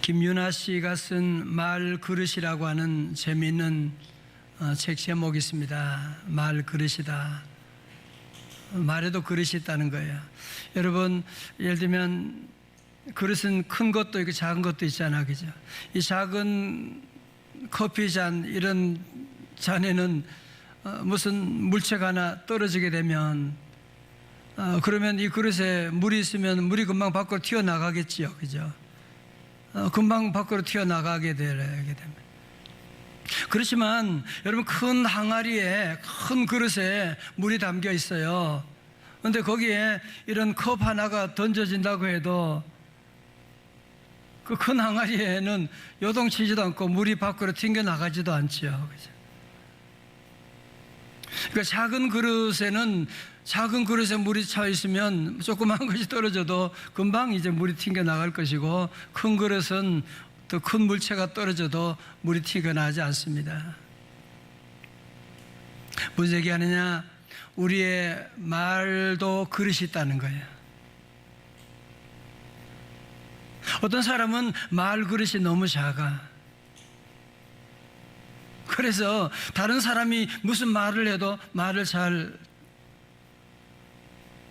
김윤아 씨가 쓴 말 그릇이라고 하는 재미있는 책 제목이 있습니다. 말 그릇이다. 말에도 그릇이 있다는 거예요. 여러분, 예를 들면 그릇은 큰 것도 있고 작은 것도 있잖아, 그죠? 이 작은 커피 잔, 이런 잔에는 무슨 물체가 하나 떨어지게 되면 그러면 이 그릇에 물이 있으면 물이 금방 밖으로 튀어나가겠지요, 그죠? 금방 밖으로 튀어나가게 됩니다. 그렇지만 여러분, 큰 항아리에, 큰 그릇에 물이 담겨 있어요. 그런데 거기에 이런 컵 하나가 던져진다고 해도 그 큰 항아리에는 요동치지도 않고 물이 밖으로 튕겨나가지도 않지요. 그러니까 작은 그릇에 물이 차 있으면 조그만 것이 떨어져도 금방 이제 물이 튕겨나갈 것이고, 큰 그릇은 더 큰 물체가 떨어져도 물이 튀겨나가지 않습니다. 무슨 얘기하느냐? 우리의 말도 그릇이 있다는 거예요. 어떤 사람은 말 그릇이 너무 작아. 그래서 다른 사람이 무슨 말을 해도 말을 잘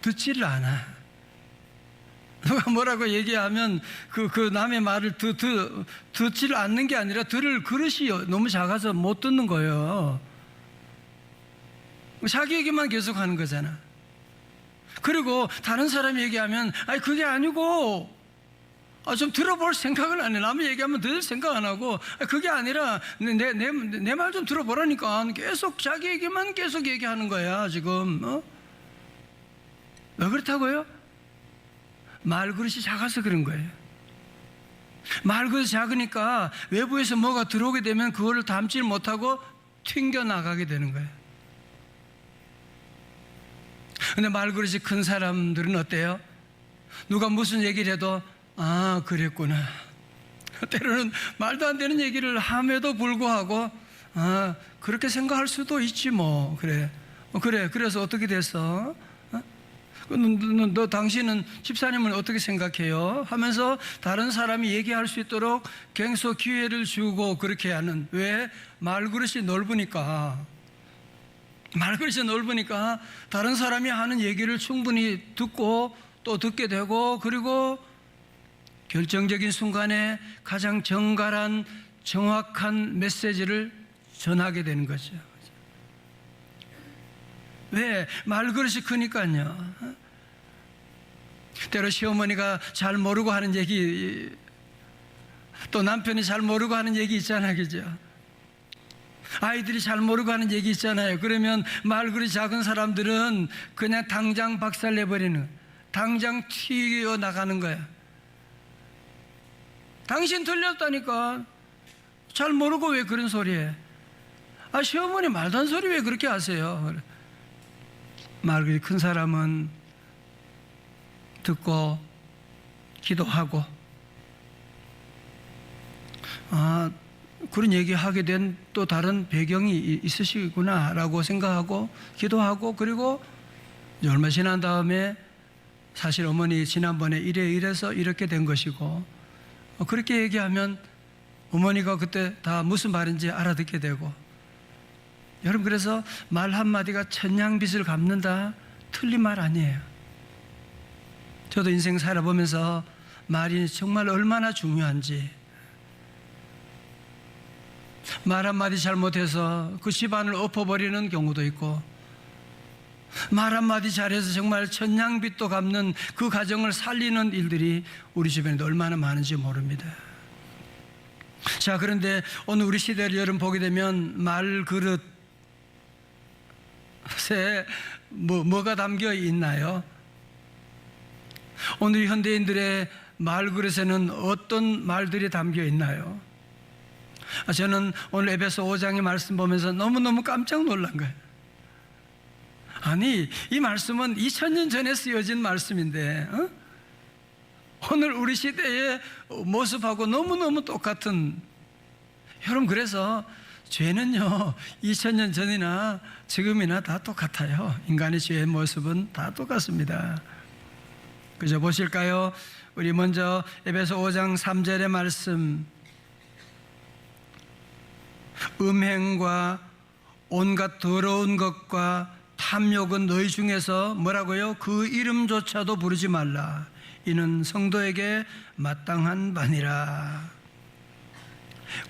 듣지를 않아. 누가 뭐라고 얘기하면 그 남의 말을 듣지를 않는 게 아니라 들을 그릇이 너무 작아서 못 듣는 거예요. 자기 얘기만 계속 하는 거잖아. 그리고 다른 사람이 얘기하면 아니 그게 아니고 좀 들어볼 생각을 안 해. 남이 얘기하면 들을 생각 안 하고 그게 아니라 내 말 좀 들어보라니까 계속 자기 얘기만 계속 얘기하는 거야 지금. 왜 그렇다고요? 말 그릇이 작아서 그런 거예요. 말 그릇이 작으니까 외부에서 뭐가 들어오게 되면 그거를 담지 못하고 튕겨나가게 되는 거예요. 근데 말 그릇이 큰 사람들은 어때요? 누가 무슨 얘기를 해도 아, 그랬구나. 때로는 말도 안 되는 얘기를 함에도 불구하고 아, 그렇게 생각할 수도 있지 뭐. 그래. 그래서 어떻게 됐어? 너 당신은 집사님은 어떻게 생각해요? 하면서 다른 사람이 얘기할 수 있도록 계속 기회를 주고 그렇게 하는. 왜? 말그릇이 넓으니까. 말그릇이 넓으니까 다른 사람이 하는 얘기를 충분히 듣고 또 듣게 되고, 그리고 결정적인 순간에 가장 정갈한 정확한 메시지를 전하게 되는 거죠. 왜? 말그릇이 크니까요. 때로 시어머니가 잘 모르고 하는 얘기, 또 남편이 잘 모르고 하는 얘기 있잖아요, 그죠? 아이들이 잘 모르고 하는 얘기 있잖아요. 그러면 말그릇이 작은 사람들은 그냥 당장 박살내버리는, 당장 튀어나가는 거야. 당신 틀렸다니까. 잘 모르고 왜 그런 소리 해? 아, 시어머니 말도 안 소리 왜 그렇게 하세요? 말그릇이 큰 사람은 듣고 기도하고, 아, 그런 얘기하게 된 또 다른 배경이 있으시구나 라고 생각하고 기도하고, 그리고 얼마 지난 다음에 사실 어머니 지난번에 이래서 이렇게 된 것이고, 그렇게 얘기하면 어머니가 그때 다 무슨 말인지 알아듣게 되고. 여러분, 그래서 말 한마디가 천냥빚을 갚는다? 틀린 말 아니에요. 저도 인생 살아보면서 말이 정말 얼마나 중요한지, 말 한마디 잘못해서 그 집안을 엎어버리는 경우도 있고, 말 한마디 잘해서 정말 천냥빚도 갚는 그 가정을 살리는 일들이 우리 주변에도 얼마나 많은지 모릅니다. 자, 그런데 오늘 우리 시대를 여러분 보게 되면 말 그릇에 뭐가 담겨 있나요? 오늘 현대인들의 말 그릇에는 어떤 말들이 담겨 있나요? 저는 오늘 에베소 5장의 말씀 보면서 너무너무 깜짝 놀란 거예요. 아니, 이 말씀은 2000년 전에 쓰여진 말씀인데 오늘 우리 시대의 모습하고 너무너무 똑같은. 여러분, 그래서 죄는요 2000년 전이나 지금이나 다 똑같아요. 인간의 죄의 모습은 다 똑같습니다. 그저 보실까요? 우리 먼저 에베소 5장 3절의 말씀, 음행과 온갖 더러운 것과 탐욕은 너희 중에서 뭐라고요? 그 이름조차도 부르지 말라. 이는 성도에게 마땅한 바니라.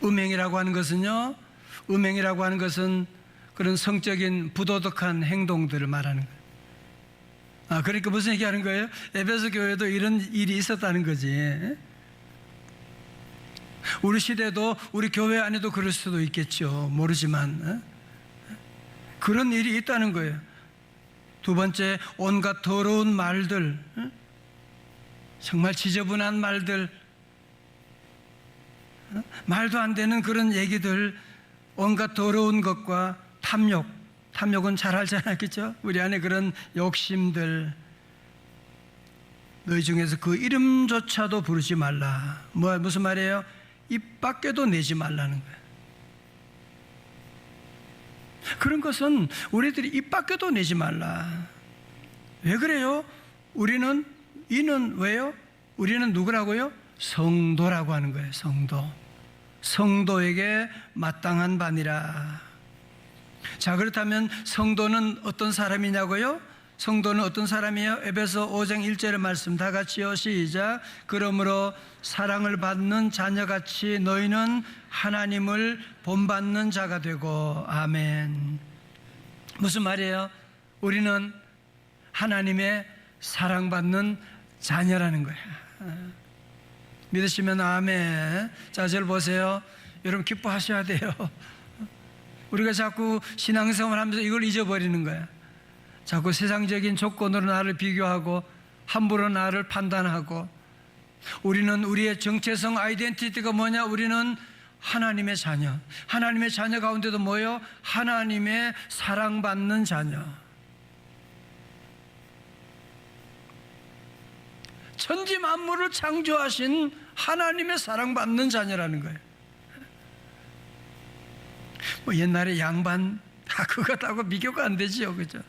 음행이라고 하는 것은요, 음행이라고 하는 것은 그런 성적인 부도덕한 행동들을 말하는 거예요. 그러니까 무슨 얘기하는 거예요? 에베소 교회도 이런 일이 있었다는 거지. 우리 시대도 우리 교회 안에도 그럴 수도 있겠죠. 모르지만 그런 일이 있다는 거예요. 두 번째, 온갖 더러운 말들, 정말 지저분한 말들, 말도 안 되는 그런 얘기들, 온갖 더러운 것과 탐욕은 잘 알잖아요, 그렇죠? 우리 안에 그런 욕심들, 너희 중에서 그 이름조차도 부르지 말라. 무슨 말이에요? 입 밖에도 내지 말라는 거예요. 그런 것은 우리들이 입 밖에도 내지 말라. 왜 그래요? 이는 왜요? 우리는 누구라고요? 성도라고 하는 거예요. 성도에게 마땅한 바니라. 자, 그렇다면 성도는 어떤 사람이냐고요? 성도는 어떤 사람이에요? 에베소 5장 1절의 말씀 다 같이요, 시작. 그러므로 사랑을 받는 자녀같이 너희는 하나님을 본받는 자가 되고. 아멘. 무슨 말이에요? 우리는 하나님의 사랑받는 자녀라는 거예요. 믿으시면 아멘. 자, 저를 보세요. 여러분 기뻐하셔야 돼요. 우리가 자꾸 신앙생활 하면서 이걸 잊어버리는 거야. 자꾸 세상적인 조건으로 나를 비교하고 함부로 나를 판단하고. 우리는 우리의 정체성 아이덴티티가 뭐냐? 우리는 하나님의 자녀. 하나님의 자녀 가운데도 뭐예요? 하나님의 사랑받는 자녀. 천지 만물을 창조하신 하나님의 사랑받는 자녀라는 거예요. 옛날에 양반 그것하고 비교가 안 되지요, 그죠?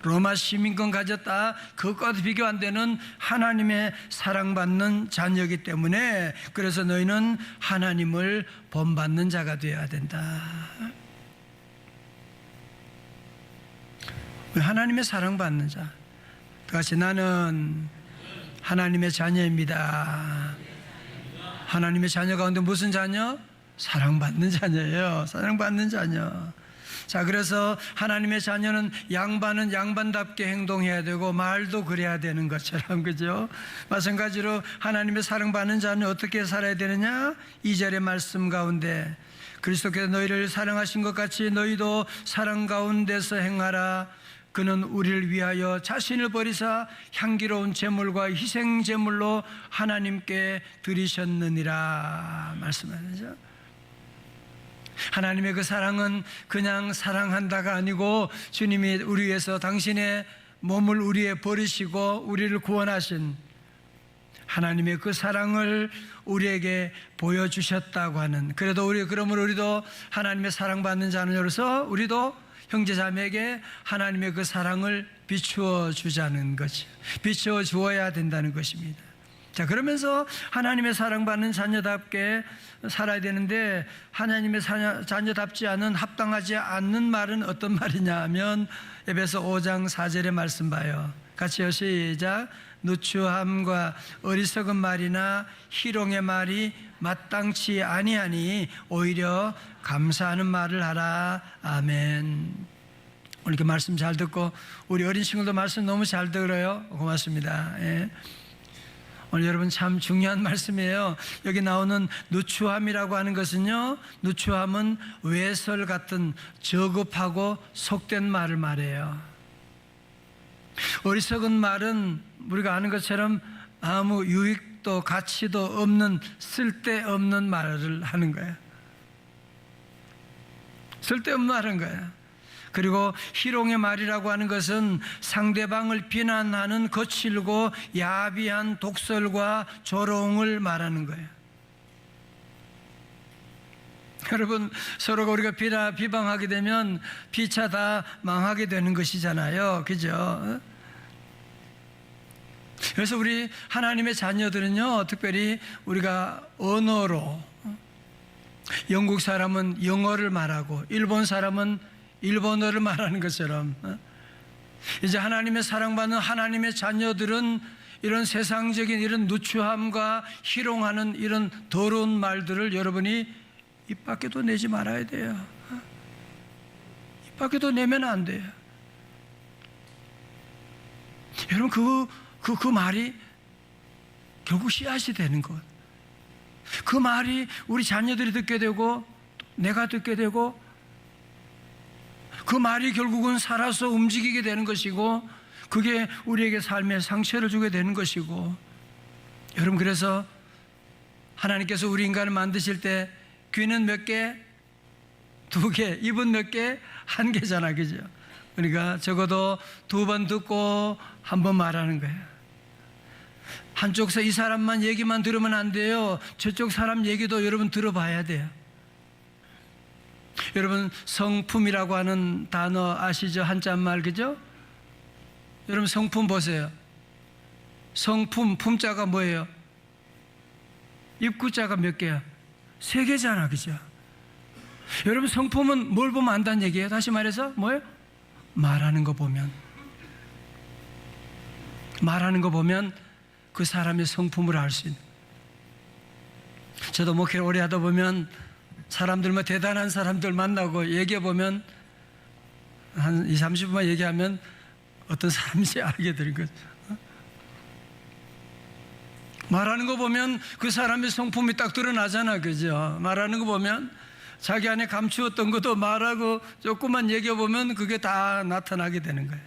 로마 시민권 가졌다, 그것과도 비교 안 되는 하나님의 사랑받는 자녀이기 때문에, 그래서 너희는 하나님을 본받는 자가 되어야 된다. 하나님의 사랑받는 자. 다같이 나는 하나님의 자녀입니다. 하나님의 자녀 가운데 무슨 자녀? 사랑받는 자녀예요. 사랑받는 자녀. 자, 그래서 하나님의 자녀는 양반은 양반답게 행동해야 되고 말도 그래야 되는 것처럼, 그죠? 마찬가지로 하나님의 사랑받는 자는 어떻게 살아야 되느냐? 2절의 말씀 가운데 그리스도께서 너희를 사랑하신 것 같이 너희도 사랑 가운데서 행하라. 그는 우리를 위하여 자신을 버리사 향기로운 제물과 희생 제물로 하나님께 드리셨느니라 말씀하죠. 하나님의 그 사랑은 그냥 사랑한다가 아니고, 주님이 우리 위해서 당신의 몸을 우리에 버리시고 우리를 구원하신 하나님의 그 사랑을 우리에게 보여주셨다고 하는, 그러므로 우리도 하나님의 사랑받는 자녀로서 우리도 형제자매에게 하나님의 그 사랑을 비추어 주자는 것이, 비추어 주어야 된다는 것입니다. 자, 그러면서 하나님의 사랑받는 자녀답게 살아야 되는데, 하나님의 자녀답지 않은, 합당하지 않는 말은 어떤 말이냐 하면 에베소 5장 4절의 말씀 봐요. 같이요, 시작. 누추함과 어리석은 말이나 희롱의 말이 마땅치 아니하니 오히려 감사하는 말을 하라. 아멘. 오늘 이렇게 말씀 잘 듣고, 우리 어린 친구도 말씀 너무 잘 들어요. 고맙습니다. 예. 오늘 여러분 참 중요한 말씀이에요. 여기 나오는 누추함이라고 하는 것은요, 누추함은 외설 같은 저급하고 속된 말을 말해요. 어리석은 말은 우리가 아는 것처럼 아무 유익도 가치도 없는 쓸데없는 말을 하는 거예요. 쓸데없는 말은 거예요. 그리고 희롱의 말이라고 하는 것은 상대방을 비난하는 거칠고 야비한 독설과 조롱을 말하는 거예요. 여러분, 서로가 우리가 비방하게 되면 피차 다 망하게 되는 것이잖아요, 그죠? 그래서 우리 하나님의 자녀들은요, 특별히 우리가 언어로, 영국 사람은 영어를 말하고 일본 사람은 일본어를 말하는 것처럼, 이제 하나님의 사랑받는 하나님의 자녀들은 이런 세상적인 이런 누추함과 희롱하는 이런 더러운 말들을 여러분이 입 밖에도 내지 말아야 돼요. 입 밖에도 내면 안 돼요. 여러분, 그 말이 결국 씨앗이 되는 것. 그 말이 우리 자녀들이 듣게 되고 내가 듣게 되고 그 말이 결국은 살아서 움직이게 되는 것이고 그게 우리에게 삶의 상처를 주게 되는 것이고, 여러분, 그래서 하나님께서 우리 인간을 만드실 때 귀는 몇 개? 2개. 입은 몇 개? 1개잖아, 그죠? 그러니까 적어도 2번 듣고 1번 말하는 거예요. 한쪽에서 이 사람만 얘기만 들으면 안 돼요. 저쪽 사람 얘기도 여러분 들어봐야 돼요. 여러분, 성품이라고 하는 단어 아시죠? 한자말, 그죠? 여러분, 성품 보세요. 성품, 품자가 뭐예요? 입구자가 몇 개야? 3개잖아, 그죠? 여러분, 성품은 뭘 보면 안다는 얘기예요? 다시 말해서 뭐예요? 말하는 거 보면 그 사람의 성품을 알 수 있는. 저도 목회를 오래 하다 보면 사람들, 뭐 대단한 사람들 만나고 얘기해 보면 한 20, 30분만 얘기하면 어떤 사람인지 알게 되는 거죠. 말하는 거 보면 그 사람의 성품이 딱 드러나잖아, 그죠? 말하는 거 보면 자기 안에 감추었던 것도 말하고 조금만 얘기해 보면 그게 다 나타나게 되는 거예요.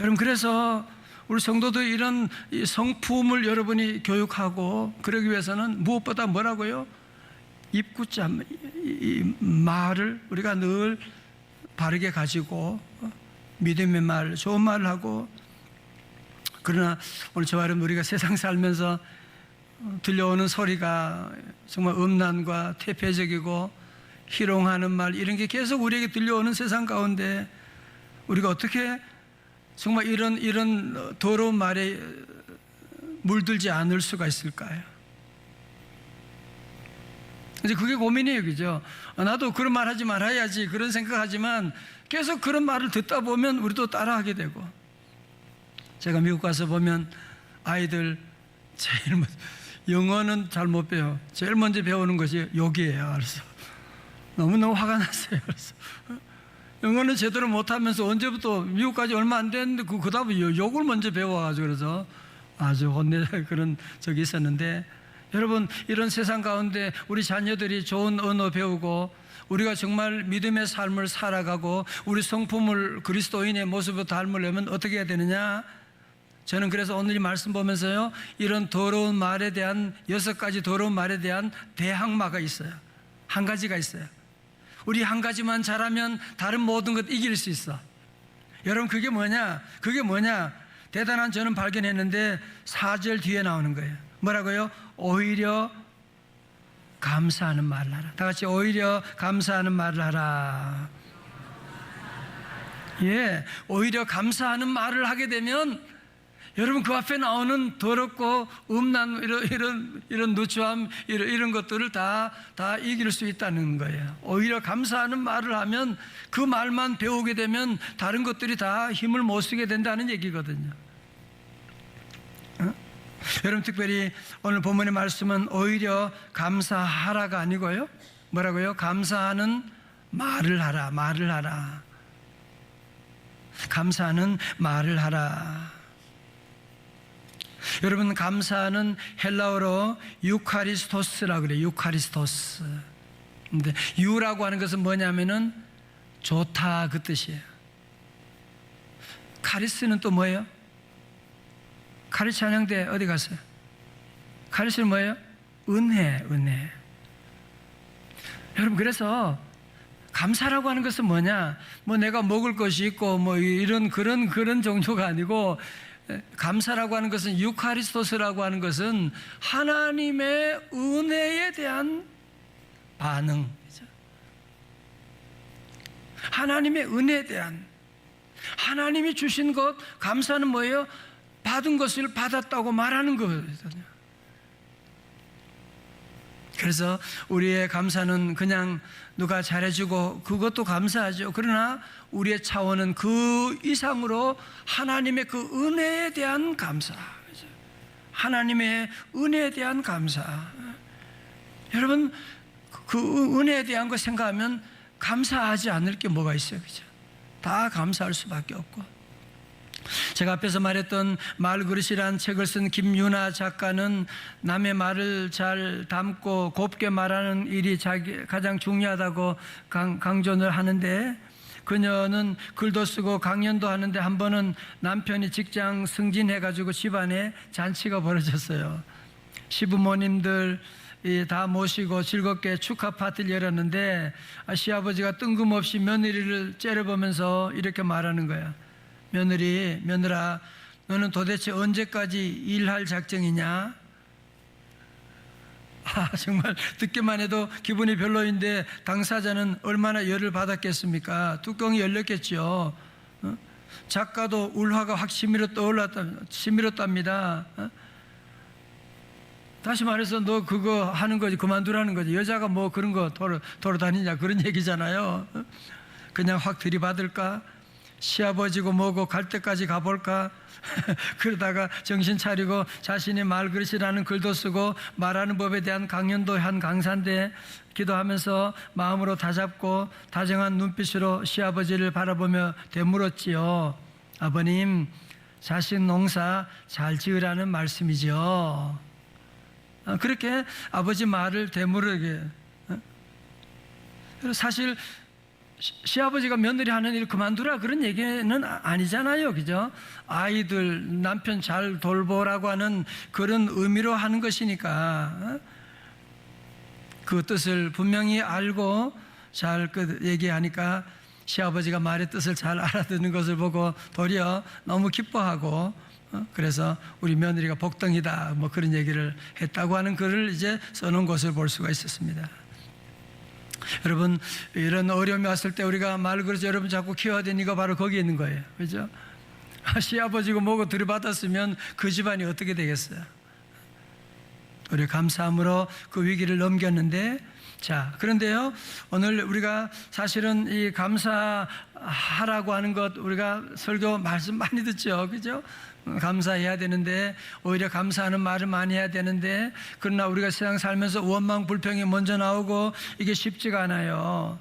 여러분, 그래서 우리 성도들 이런 성품을 여러분이 교육하고 그러기 위해서는 무엇보다 뭐라고요? 입구자, 이 말을 우리가 늘 바르게 가지고 믿음의 말, 좋은 말을 하고. 그러나 오늘 저와 여러분, 우리가 세상 살면서 들려오는 소리가 정말 음란과 퇴폐적이고 희롱하는 말, 이런 게 계속 우리에게 들려오는 세상 가운데 우리가 어떻게 정말 이런 더러운 말에 물들지 않을 수가 있을까요? 이제 그게 고민이에요, 그죠? 나도 그런 말 하지 말아야지, 그런 생각하지만 계속 그런 말을 듣다 보면 우리도 따라하게 되고. 제가 미국 가서 보면 아이들 제일 먼저, 영어는 잘 못 배워. 제일 먼저 배우는 것이 욕이에요. 그래서 너무너무 화가 났어요. 그래서 영어는 제대로 못하면서 언제부터, 미국까지 얼마 안 됐는데 그 다음에 욕을 먼저 배워가지고, 그래서 아주 혼내 그런 적이 있었는데, 여러분, 이런 세상 가운데 우리 자녀들이 좋은 언어 배우고 우리가 정말 믿음의 삶을 살아가고 우리 성품을 그리스도인의 모습으로 닮으려면 어떻게 해야 되느냐? 저는 그래서 오늘 이 말씀 보면서요, 이런 더러운 말에 대한 6가지 더러운 말에 대한 대항마가 있어요. 한 가지가 있어요. 우리 한 가지만 잘하면 다른 모든 것 이길 수 있어. 여러분, 그게 뭐냐? 대단한 저는 발견했는데 4절 뒤에 나오는 거예요. 뭐라고요? 오히려 감사하는 말을 하라. 다 같이 오히려 감사하는 말을 하라. 예, 오히려 감사하는 말을 하게 되면 여러분, 그 앞에 나오는 더럽고 음란, 이런 누추함, 이런 것들을 다 이길 수 있다는 거예요. 오히려 감사하는 말을 하면, 그 말만 배우게 되면 다른 것들이 다 힘을 못 쓰게 된다는 얘기거든요. 여러분, 특별히 오늘 본문의 말씀은 오히려 감사하라가 아니고요, 뭐라고요? 감사하는 말을 하라. 감사하는 말을 하라. 여러분, 감사는 헬라어로 유카리스토스라고 그래요. 유카리스토스. 근데 유라고 하는 것은 뭐냐면은 좋다, 그 뜻이에요. 카리스는 또 뭐예요? 카리스 찬양대 어디 갔어요? 카리스는 뭐예요? 은혜. 여러분, 그래서 감사라고 하는 것은 뭐냐? 뭐 내가 먹을 것이 있고 뭐 이런 그런 정도가 아니고, 감사라고 하는 것은, 유카리스토스라고 하는 것은 하나님의 은혜에 대한 반응. 하나님의 은혜에 대한, 하나님이 주신 것, 감사는 뭐예요? 받은 것을 받았다고 말하는 거거든요. 그래서 우리의 감사는 그냥 누가 잘해주고 그것도 감사하죠. 그러나 우리의 차원은 그 이상으로 하나님의 그 은혜에 대한 감사, 하나님의 은혜에 대한 감사. 여러분, 그 은혜에 대한 거 생각하면 감사하지 않을 게 뭐가 있어요, 그죠? 다 감사할 수밖에 없고. 제가 앞에서 말했던 말그릇이라는 책을 쓴 김유나 작가는 남의 말을 잘 담고 곱게 말하는 일이 가장 중요하다고 강조를 하는데, 그녀는 글도 쓰고 강연도 하는데 한 번은 남편이 직장 승진해가지고 집안에 잔치가 벌어졌어요. 시부모님들 다 모시고 즐겁게 축하 파티를 열었는데 시아버지가 뜬금없이 며느리를 째려보면서 이렇게 말하는 거야. 며느라, 너는 도대체 언제까지 일할 작정이냐? 정말 듣기만 해도 기분이 별로인데 당사자는 얼마나 열을 받았겠습니까? 뚜껑이 열렸겠죠. 작가도 울화가 확 치밀었답니다. 다시 말해서 너 그거 하는 거지, 그만두라는 거지. 여자가 뭐 그런 거 돌아다니냐, 그런 얘기잖아요. 그냥 확 들이받을까? 시아버지고 뭐고 갈 때까지 가볼까? 그러다가 정신 차리고 자신이 말그릇이라는 글도 쓰고 말하는 법에 대한 강연도 한 강사인데 기도하면서 마음으로 다잡고 다정한 눈빛으로 시아버지를 바라보며 되물었지요. 아버님, 자식 농사 잘 지으라는 말씀이죠. 그렇게 아버지 말을 되물게. 사실 시아버지가 며느리 하는 일 그만두라 그런 얘기는 아니잖아요, 그죠? 아이들, 남편 잘 돌보라고 하는 그런 의미로 하는 것이니까 그 뜻을 분명히 알고 잘 얘기하니까 시아버지가 말의 뜻을 잘 알아듣는 것을 보고 도리어 너무 기뻐하고, 그래서 우리 며느리가 복덩이다 뭐 그런 얘기를 했다고 하는 글을 이제 써놓은 것을 볼 수가 있었습니다. 여러분, 이런 어려움이 왔을 때 우리가 말그릇 여러분 자꾸 키워야 되는 이거 바로 거기에 있는 거예요, 그죠? 시아버지고 뭐고 들이받았으면 그 집안이 어떻게 되겠어요? 우리 감사함으로 그 위기를 넘겼는데, 자, 그런데요, 오늘 우리가 사실은 이 감사하라고 하는 것, 우리가 설교 말씀 많이 듣죠, 그죠? 감사해야 되는데, 오히려 감사하는 말을 많이 해야 되는데, 그러나 우리가 세상 살면서 원망 불평이 먼저 나오고 이게 쉽지가 않아요.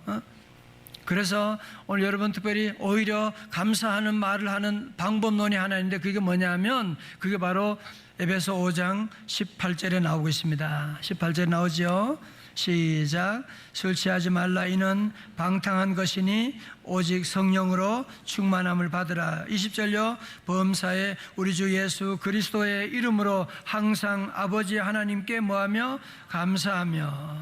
그래서 오늘 여러분 특별히 오히려 감사하는 말을 하는 방법론이 하나 있는데, 그게 뭐냐면 그게 바로 에베소 5장 18절에 나오고 있습니다. 18절에 나오죠. 시작. 술 취하지 말라. 이는 방탕한 것이니 오직 성령으로 충만함을 받으라. 20절요. 범사에 우리 주 예수 그리스도의 이름으로 항상 아버지 하나님께 뭐하며 감사하며.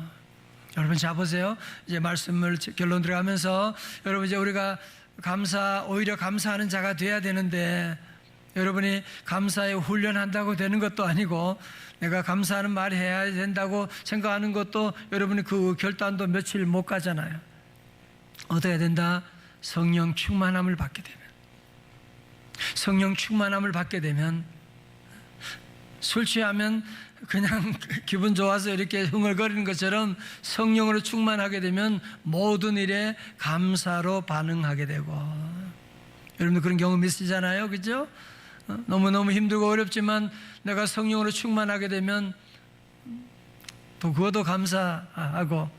여러분 자 보세요. 이제 말씀을 결론 들어가면서 여러분 이제 우리가 오히려 감사하는 자가 돼야 되는데, 여러분이 감사에 훈련한다고 되는 것도 아니고 내가 감사하는 말 해야 된다고 생각하는 것도 여러분이 그 결단도 며칠 못 가잖아요. 어떻게 해야 된다? 성령 충만함을 받게 되면, 성령 충만함을 받게 되면, 술 취하면 그냥 기분 좋아서 이렇게 흥얼거리는 것처럼 성령으로 충만하게 되면 모든 일에 감사로 반응하게 되고. 여러분도 그런 경험 있으시잖아요, 그죠? 너무너무 힘들고 어렵지만 내가 성령으로 충만하게 되면 또 그것도 감사하고,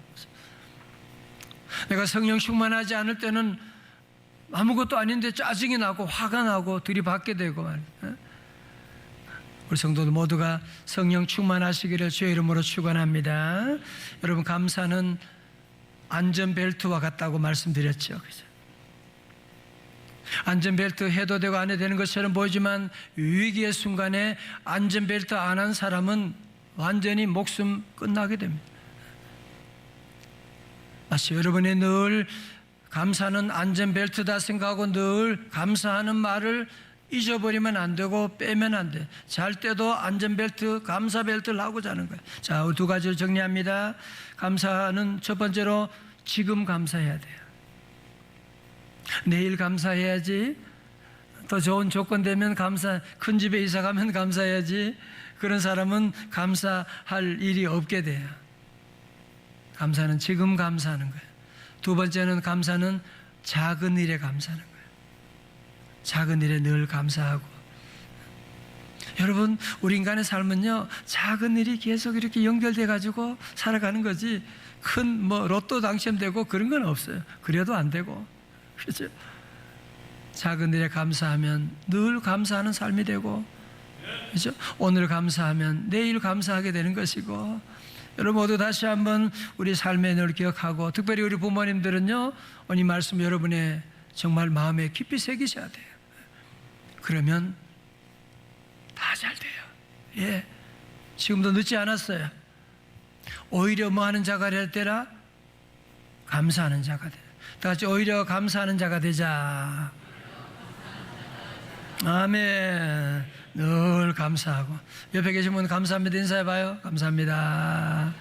내가 성령 충만하지 않을 때는 아무것도 아닌데 짜증이 나고 화가 나고 들이받게 되고 말이에요. 우리 성도들 모두가 성령 충만하시기를 주의 이름으로 축원합니다. 여러분, 감사는 안전벨트와 같다고 말씀드렸죠, 그죠? 안전벨트 해도 되고 안 해도 되는 것처럼 보이지만 위기의 순간에 안전벨트 안 한 사람은 완전히 목숨 끝나게 됩니다. 마치 여러분이 늘 감사는 안전벨트다 생각하고 늘 감사하는 말을 잊어버리면 안 되고 빼면 안 돼. 잘 때도 안전벨트, 감사벨트를 하고 자는 거예요. 자, 두 가지를 정리합니다. 감사는 첫 번째로 지금 감사해야 돼요. 내일 감사해야지 더 좋은 조건 되면 큰 집에 이사 가면 감사해야지. 그런 사람은 감사할 일이 없게 돼요. 감사는 지금 감사하는 거예요. 두 번째는 감사는 작은 일에 감사하는 거예요. 작은 일에 늘 감사하고. 여러분, 우리 인간의 삶은요, 작은 일이 계속 이렇게 연결돼 가지고 살아가는 거지, 큰 로또 당첨되고 그런 건 없어요. 그래도 안 되고. 그렇죠? 작은 일에 감사하면 늘 감사하는 삶이 되고, 그렇죠? 오늘 감사하면 내일 감사하게 되는 것이고. 여러분 모두 다시 한번 우리 삶의 늘 기억하고, 특별히 우리 부모님들은요, 오늘 말씀 여러분의 정말 마음에 깊이 새기셔야 돼요. 그러면 다 잘 돼요. 예, 지금도 늦지 않았어요. 오히려 뭐 하는 자가 될 때라? 감사하는 자가 돼요. 다 같이 오히려 감사하는 자가 되자. 아멘. 늘 감사하고. 옆에 계신 분 감사합니다 인사해봐요. 감사합니다.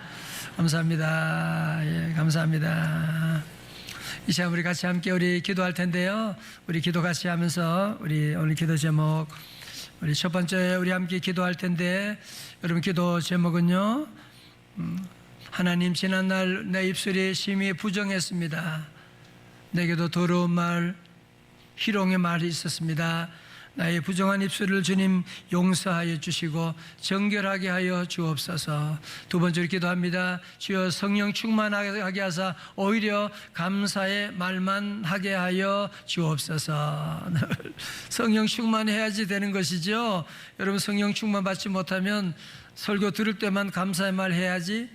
감사합니다. 예, 감사합니다. 이 시간 우리 같이 함께 우리 기도할 텐데요. 우리 기도 같이 하면서 우리 오늘 기도 제목, 우리 첫 번째 우리 함께 기도할 텐데, 여러분 기도 제목은요, 하나님, 지난날 내 입술이 심히 부정했습니다. 내게도 더러운 말, 희롱의 말이 있었습니다. 나의 부정한 입술을 주님 용서하여 주시고 정결하게 하여 주옵소서. 두 번째로 기도합니다. 주여 성령 충만하게 하사 오히려 감사의 말만 하게 하여 주옵소서. 성령 충만해야지 되는 것이죠. 여러분, 성령 충만 받지 못하면 설교 들을 때만 감사의 말 해야지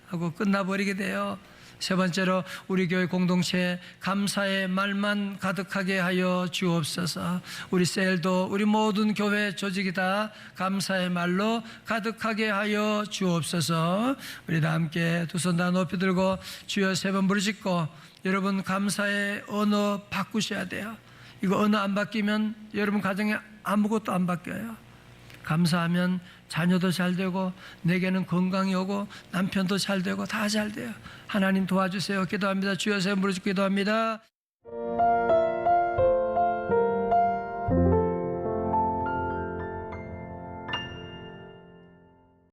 하고 끝나버리게 돼요. 세 번째로 우리 교회 공동체 감사의 말만 가득하게 하여 주옵소서. 우리 셀도 우리 모든 교회 조직이 다 감사의 말로 가득하게 하여 주옵소서. 우리 다 함께 두 손 다 높이 들고 주여 세 번 부르짖고, 여러분 감사의 언어 바꾸셔야 돼요. 이거 언어 안 바뀌면 여러분 가정에 아무것도 안 바뀌어요. 감사하면 자녀도 잘 되고, 내게는 건강이 오고, 남편도 잘 되고, 다 잘 돼요. 하나님 도와주세요. 기도합니다. 주여 세 번 부르짖고 기도합니다.